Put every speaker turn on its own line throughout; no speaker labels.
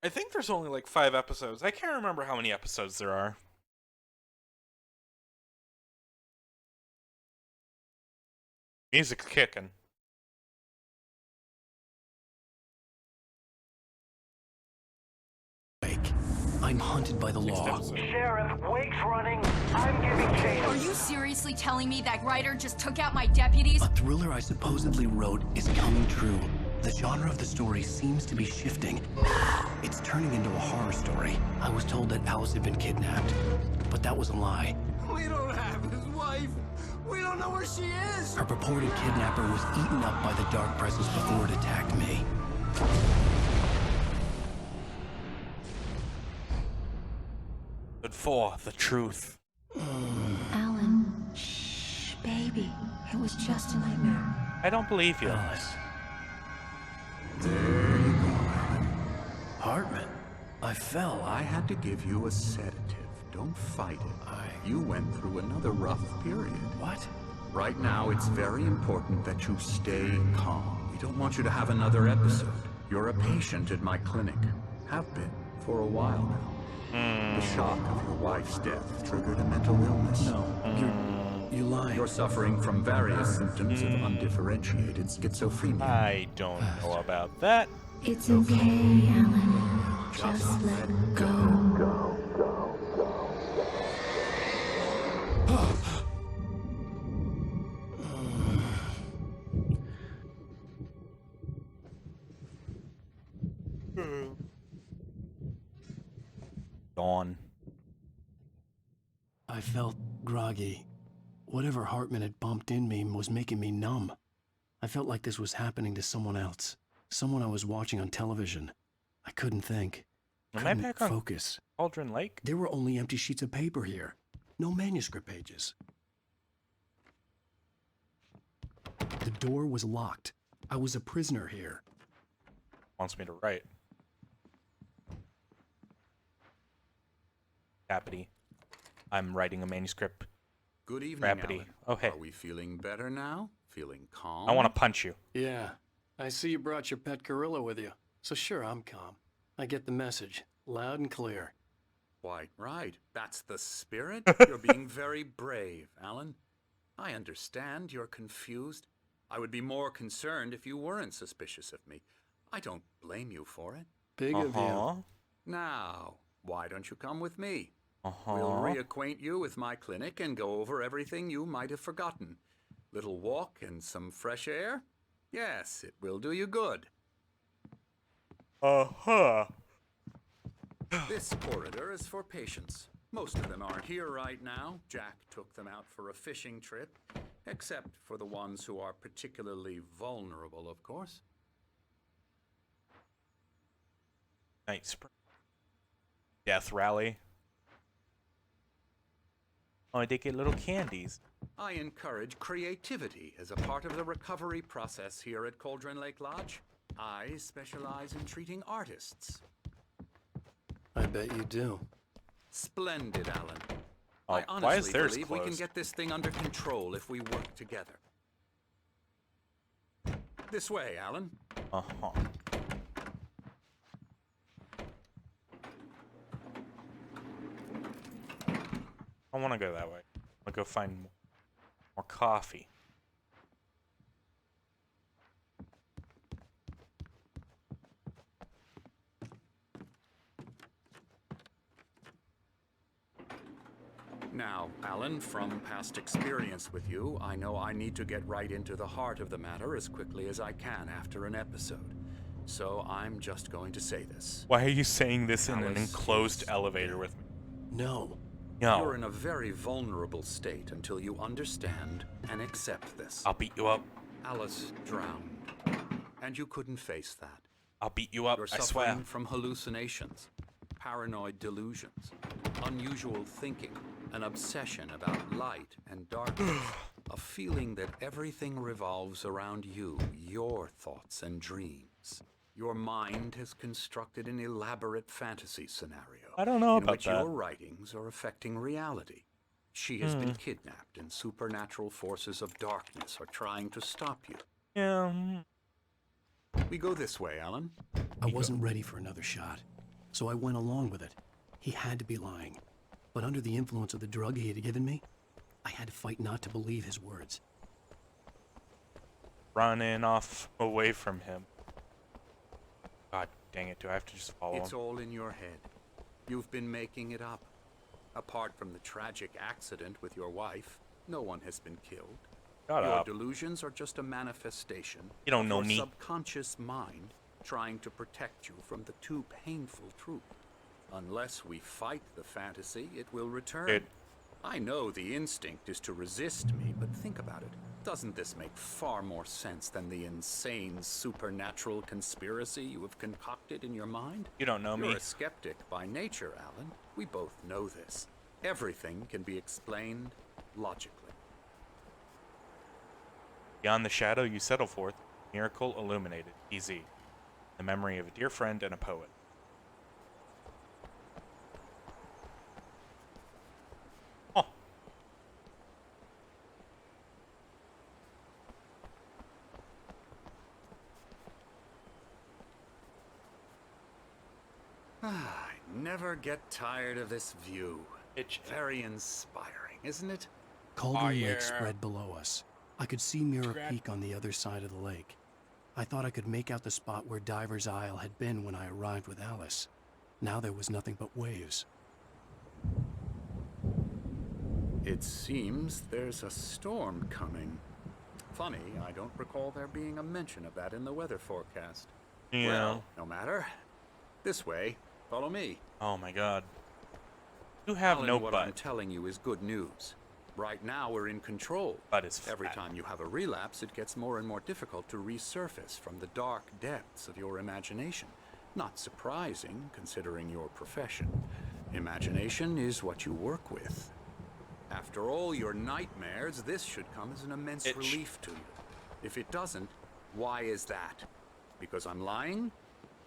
I think there's only like 5 episodes. I can't remember how many episodes there are. Music's kicking.
I'm hunted by the law.
Sheriff, Wake's running. I'm giving chase.
Are you seriously telling me that writer just took out my deputies?
A thriller I supposedly wrote is coming true. The genre of the story seems to be shifting. It's turning into a horror story. I was told that Alice had been kidnapped, but that was a lie.
We don't have his wife. We don't know where she is.
Her purported kidnapper was eaten up by the dark presence before it attacked me.
But for the truth.
Alan, shh, baby. It was just a nightmare.
I don't believe you.
Alice.
There you go, Alan.
Hartman. I fell.
I had to give you a sedative. Don't fight it. You went through another rough period.
What?
Right now, it's very important that you stay calm. We don't want you to have another episode. You're a patient at my clinic. Have been for a while now. The shock of your wife's death triggered a mental illness.
No, you lied.
You're suffering from various symptoms of undifferentiated schizophrenia.
I don't know about that.
It's okay, Alan. Just let go.
Dawn.
I felt groggy. Whatever Hartman had bumped in me was making me numb. I felt like this was happening to someone else. Someone I was watching on television. I couldn't think.
Am I
Couldn't
back on
focus.
Cauldron Lake?
There were only empty sheets of paper here. No manuscript pages. The door was locked. I was a prisoner here.
Wants me to write. Rappity. I'm writing a manuscript.
Good evening,
Rappity.
Alan.
Oh, hey.
Are we feeling better now? Feeling calm?
I want to punch you.
Yeah. I see you brought your pet gorilla with you. So sure, I'm calm. I get the message. Loud and clear.
Quite right. That's the spirit. You're being very brave, Alan. I understand you're confused. I would be more concerned if you weren't suspicious of me. I don't blame you for it.
Big of you.
Now, why don't you come with me?
Uh-huh.
We'll reacquaint you with my clinic and go over everything you might have forgotten. Little walk and some fresh air? Yes, it will do you good.
Uh-huh.
This corridor is for patients. Most of them aren't here right now. Jack took them out for a fishing trip, except for the ones who are particularly vulnerable, of course.
Night Spring. Death Rally. Oh, I did get little candies.
I encourage creativity as a part of the recovery process here at Cauldron Lake Lodge. I specialize in treating artists.
I bet you do.
Splendid, Alan.
Oh,
I
why is
honestly
theirs
believe we can
closed?
get this thing under control if we work together. This way, Alan.
Uh-huh. I want to go that way. I'll go find more coffee.
Now, Alan, from past experience with you, I know I need to get right into the heart of the matter as quickly as I can after an episode. So I'm just going to say this.
Why are you saying this in an
Alice
enclosed
is
elevator with me?
No.
No.
You're in a very vulnerable state until you understand and accept this.
I'll beat you up.
Alice drowned, and you couldn't face that.
I'll beat you up,
You're
I
suffering
swear.
from hallucinations, paranoid delusions, unusual thinking, an obsession about light and darkness, a feeling that everything revolves around you, your thoughts and dreams. Your mind has constructed an elaborate fantasy scenario
I don't know
in
about
which
that.
your writings are affecting reality. She has been kidnapped, and supernatural forces of darkness are trying to stop you.
Yeah.
We go this way, Alan.
I wasn't ready for another shot. so I went along with it. He had to be lying. But under the influence of the drug he had given me, I had to fight not to believe his words.
Running off away from him. God dang it, do I have to just follow
It's
him?
all in your head. You've been making it up. Apart from the tragic accident with your wife, no one has been killed.
Shut
Your
up.
delusions are just a manifestation
You don't
of
know
your
me.
subconscious mind trying to protect you from the too painful truth. Unless we fight the fantasy, it will return.
Dude.
I know the instinct is to resist me, but think about it. Doesn't this make far more sense than the insane supernatural conspiracy you have concocted in your mind?
You don't know me.
You're a skeptic by nature, Alan. We both know this. Everything can be explained logically.
Beyond the shadow you settle forth, miracle illuminated. Easy. The memory of a dear friend and a poet. Oh.
I never get tired of this view.
Itch.
Very inspiring, isn't it?
Cauldron
yeah.
Lake spread below us. I could see Mirror Peak on the other side of the lake. I thought I could make out the spot where Diver's Isle had been when I arrived with Alice. Now there was nothing but waves.
It seems there's a storm coming. Funny, I don't recall there being a mention of that in the weather forecast.
Yeah.
Well, no matter. This way. Follow me.
Oh my god. You have
Alan,
no
what I'm
butt.
telling you is good news. Right now we're in control.
Butt is
Every
fat.
time you have a relapse, it gets more and more difficult to resurface from the dark depths of your imagination. Not surprising, considering your profession. Imagination is what you work with. After all your nightmares, this should come as an immense
Itch.
relief to you. If it doesn't, why is that? Because I'm lying?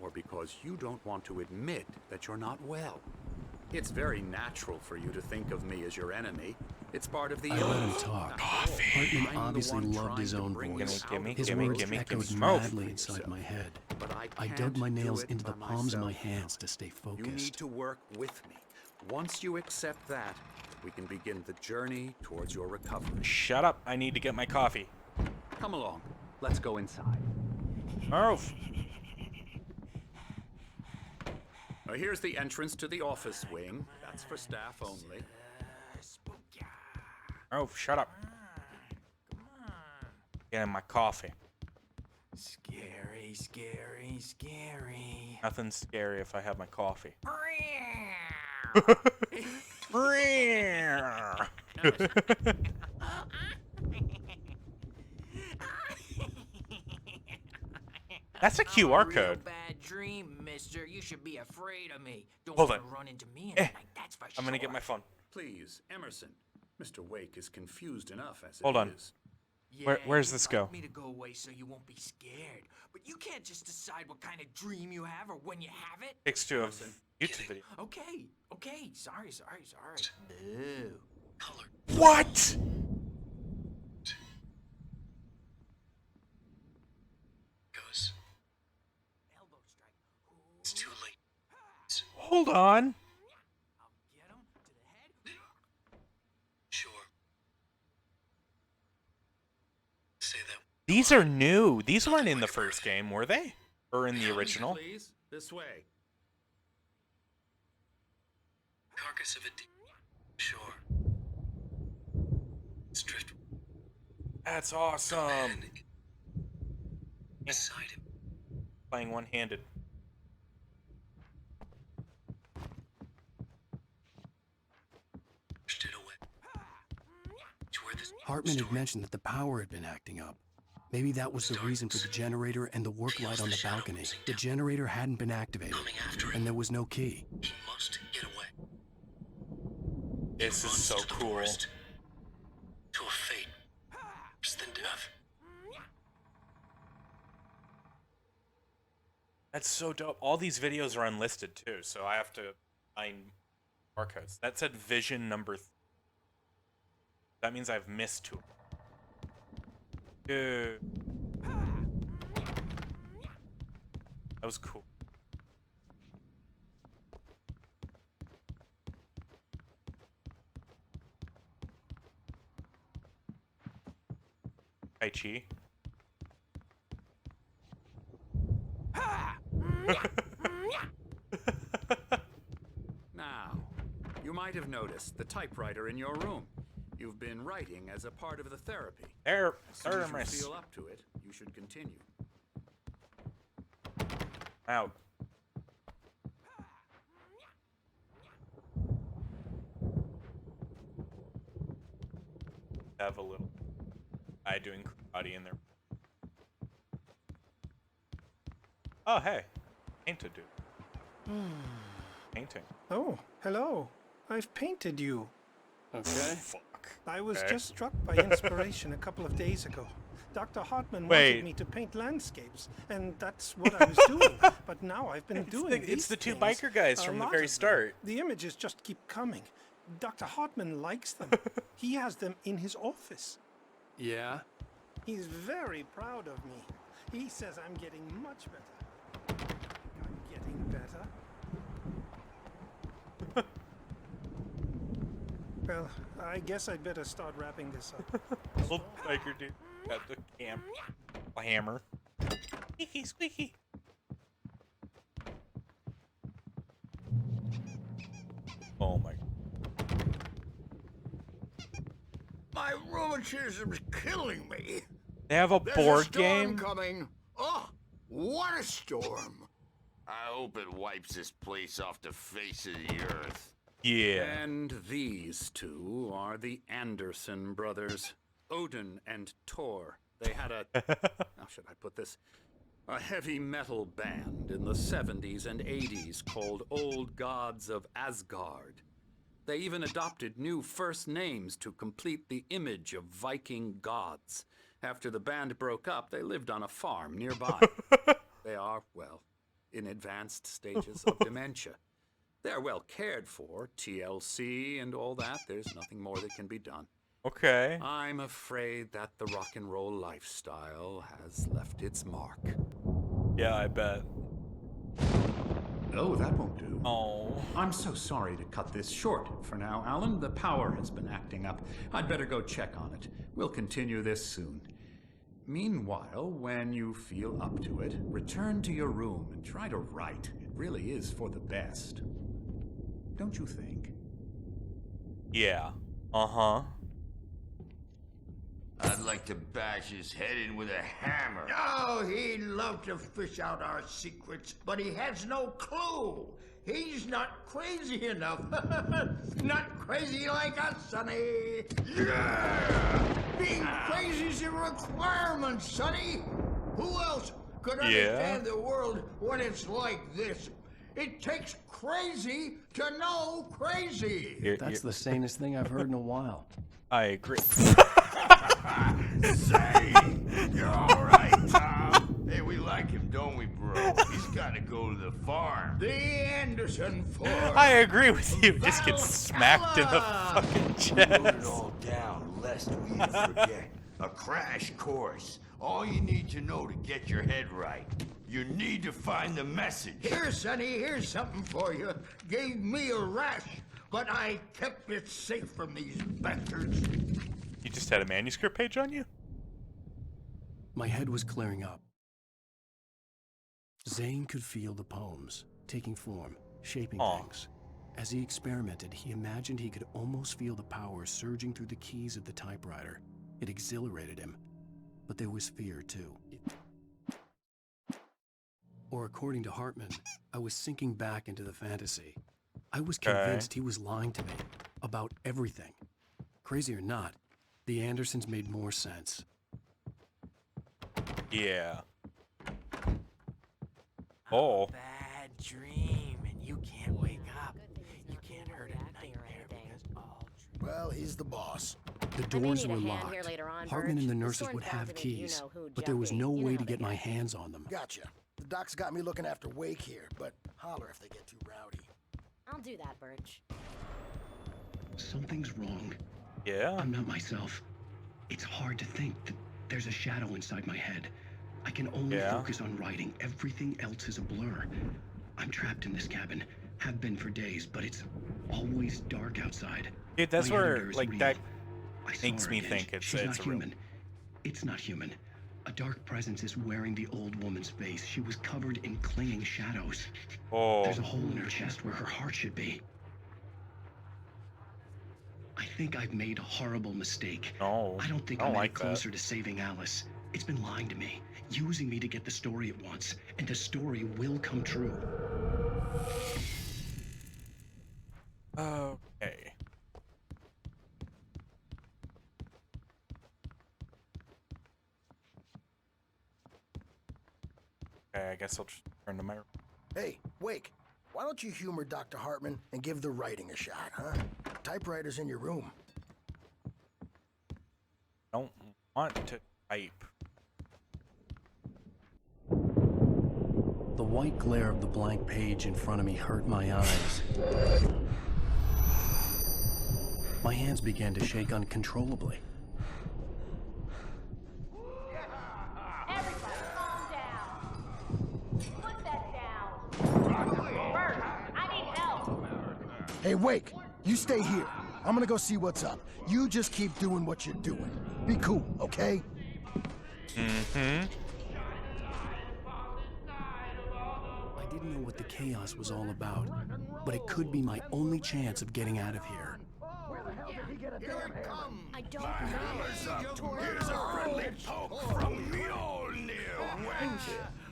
Or because you don't want to admit that you're not well? It's very natural for you to think of me as your enemy. It's part of the
I let him
illness.
talk.
After all,
Hartman
I'm the
obviously
one
loved
trying
his
to
own
bring
voice.
you out
Gimme,
of
His
the
gimme,
words
gimme,
world.
echoed
gimme.
madly
For
inside
yourself.
my head.
But
I
can't
dug my
do
nails
it
into the
by
palms of my
myself.
hands to stay
You need
focused.
to work with me. Once you accept that, we can begin the journey towards your recovery.
Shut up. I need to get my coffee.
Come along. Let's go inside.
Murph.
Now, here's the entrance to the office wing. That's for staff only.
Murph, shut up. Get in my coffee.
Scary, scary, scary.
Nothing's scary if I have my coffee. That's a QR
Real
code.
bad dream, mister. You should be afraid of me. Don't
Hold
wanna
on.
run into me
Eh,
at night, that's for
I'm gonna get
sure.
my phone.
Please, Emerson. Mr. Wake is confused enough as
Hold
it
on.
is.
Where's
you'd
this
like
go?
me to go away so you won't be scared. But you can't just decide what kind of dream you have or when you have it.
Takes to a YouTube video.
Okay. Sorry. Boo.
What?
Goes.
Elbow strike.
It's too late.
Hold on.
I'll get him to the head.
Sure. Say that.
These are new. These weren't in the first game, were they? Or in the original?
Please, this way.
Carcass of a deer. Sure. It's drift.
That's awesome.
Beside him.
Playing one-handed.
Pushed it away. To where this Hartman had mentioned that the power had been acting up. Maybe that was the reason for the generator and the work light on the balcony. The generator hadn't been activated, and there was no key. He must get away.
This is so cool.
To a fate worse than death.
That's so dope. All these videos are unlisted too, so I have to find barcodes. That said vision number. That means I've missed two. Dude. That was cool. Tai Chi.
Now, you might have noticed the typewriter in your room. You've been writing as a part of the therapy.
There,
As soon as you
thermos.
feel up to it, you should continue.
Out. Have a little guy doing karate in there. Oh, hey. Painted dude. Painting.
Oh, hello. I've painted you.
Okay.
Fuck.
I was
Okay.
just struck by inspiration a couple of days ago. Dr. Hartman
Wait.
wanted me to paint landscapes, and that's what I was doing. But now I've been doing
It's
these
the two
things,
biker guys
a
from the
lot
very
of them.
start.
The images just keep coming. Dr. Hartman likes them. He has them in his office.
Yeah?
He's very proud of me. He says I'm getting much better. I'm getting better. Well, I guess I'd better start wrapping this up.
Little biker dude got the hammer. Squeaky, squeaky. Oh my.
My rheumatism's killing me.
They have a
There's
board
a storm
game?
coming. Oh, what a storm.
I hope it wipes this place off the face of the earth.
Yeah.
And these two are the Anderson brothers, Odin and Thor. They had a, how should I put this? A heavy metal band in the 70s and 80s called Old Gods of Asgard. They even adopted new first names to complete the image of Viking gods. After the band broke up, they lived on a farm nearby. They are, well, in advanced stages of dementia. They're well cared for, TLC and all that. There's nothing more that can be done.
Okay.
I'm afraid that the rock and roll lifestyle has left its mark.
Yeah, I bet.
Oh, that won't do.
Oh.
I'm so sorry to cut this short for now, Alan. The power has been acting up. I'd better go check on it. We'll continue this soon. Meanwhile, when you feel up to it, return to your room and try to write. It really is for the best. Don't you think?
Yeah. Uh-huh.
I'd like to bash his head in with a hammer.
Oh, he'd love to fish out our secrets, but he has no clue. He's not crazy enough. Not crazy like us, Sonny. Yeah! Being crazy's a requirement, Sonny. Who else could understand the world when it's like this? It takes crazy to know crazy.
That's the sanest thing I've heard in a while.
I agree.
Say, you're all right, Tom. Hey, we like him, don't we, bro? He's got to go to the farm.
The Anderson Force.
I agree with you. Just get smacked in the fucking
Put
chest.
it all down, lest we forget. A crash course. All you need to know to get your head right. You need to find the message.
Here, Sonny, here's something for you. Gave me a rash, but I kept it safe from these bastards.
You just had a manuscript page on you?
My head was clearing up. Zane could feel the poems, taking form, shaping things. As he experimented, he imagined he could almost feel the power surging through the keys of the typewriter. It exhilarated him, but there was fear too. Or according to Hartman, I was sinking back into the fantasy. I was convinced he was lying to me about everything. Crazy or not, the Andersons made more sense.
Yeah. Oh.
Bad dream, and you can't wake up. You can't hurt a nightmare because all dreams.
Well, he's the boss.
The doors were locked. Hartman and the nurses would have keys, but there was no way to get my hands on them.
Gotcha. The doc's got me looking after Wake here, but holler if they get too rowdy.
I'll do that, Birch.
Something's wrong.
Yeah?
I'm not myself. It's hard to think that there's a shadow inside my head. I can only focus on writing. Everything else is a blur. I'm trapped in this cabin. Have been for days, but it's always dark outside.
Dude, that's
My
where,
editor is
like,
real.
that
I saw
makes
her
me
again.
think it's
She's not
a real...
human. It's not human. A dark presence is wearing the old woman's face. She was covered in clinging shadows.
Oh.
There's a hole in her chest where her heart should be. I think I've made a horrible mistake.
No,
I don't think
I don't
I'm any
like that.
closer to saving Alice. It's been lying to me, using me to get the story it wants, and the story will come true.
Okay. Okay, I guess I'll just turn to my...
Hey, Wake, why don't you humor Dr. Hartman and give the writing a shot, huh? Typewriter's in your room.
Don't want to type.
The white glare of the blank page in front of me hurt my eyes. My hands began to shake uncontrollably.
Everybody, calm down. Put that down. Bert, I need help.
Hey, Wake, you stay here. I'm gonna go see what's up. You just keep doing what you're doing. Be cool, okay?
I didn't know what the chaos was all about, but it could be my only chance of getting out of here.
Where the hell did he get a damn hammer?
I don't know.
Here's a friendly poke from Mjolnir, wench.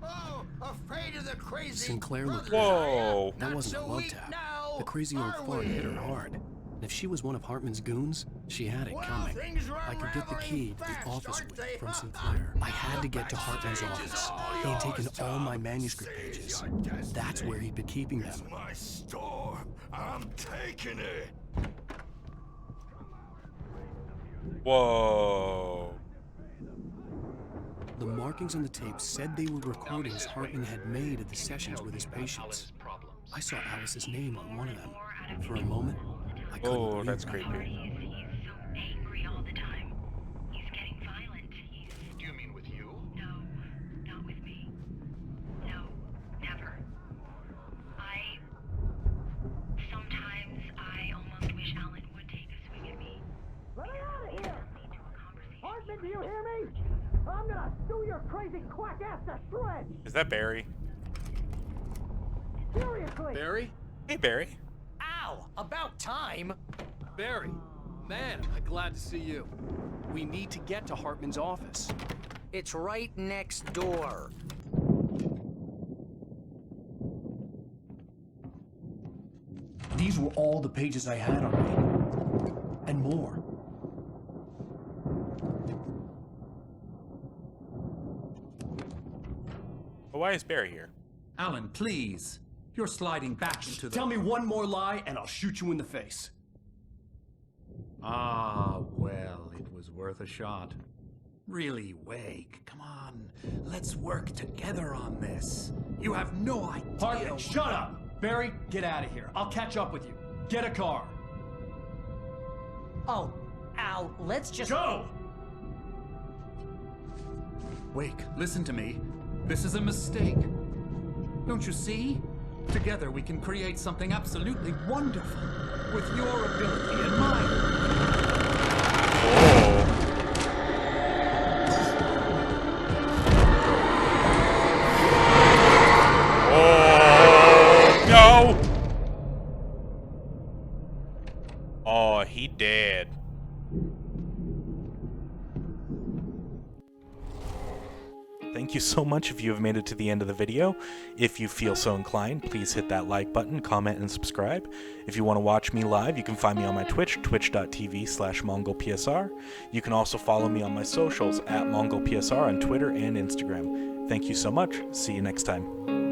Oh, afraid of the crazy.
Sinclair looked
Whoa.
That wasn't a love tap. The crazy old fart hit her hard. And if she was one of Hartman's goons, she had it coming. I could get the key to the office whip from Sinclair. I had to get to Hartman's office. He had taken all my manuscript pages. That's where he'd been keeping them.
My storm. I'm taking it.
Whoa.
The markings on the tape said they were recordings Hartman had made at the sessions with his patients. I saw Alice's name on one of them. For a moment, I couldn't
Oh,
believe
that's
it.
creepy.
Angry all the time. He's getting violent.
Do you mean with you?
No, not with me. No, never. Sometimes I almost wish Alan would take a swing at me.
Let me out of here! Hartman, do you hear me? I'm gonna sue your crazy quack ass to shreds!
Is that Barry?
Seriously!
Barry?
Hey, Barry.
Ow! About time! Barry, man, I'm glad to see you. We need to get to Hartman's office.
It's right next door.
These were all the pages I had on me. And more.
But why is Barry here?
Alan, please. You're sliding back into the...
Tell me one more lie and I'll shoot you in the face.
Ah, well, it was worth a shot. Really, Wake, come on. Let's work together on this. You have no idea...
Hartman, shut up! Barry, get out of here. I'll catch up with you. Get a car.
Oh, Al, let's just...
Go!
Wake, listen to me. This is a mistake. Don't you see? Together we can create something absolutely wonderful. With your ability and mine.
Oh, no! Oh, he dead. Thank you so much if you have made it to the end of the video. If you feel so inclined, please hit that like button, comment, and subscribe. If you want to watch me live, you can find me on my Twitch, twitch.tv/MongolPSR. You can also follow me on my socials at MongolPSR on Twitter and Instagram. Thank you so much. See you next time.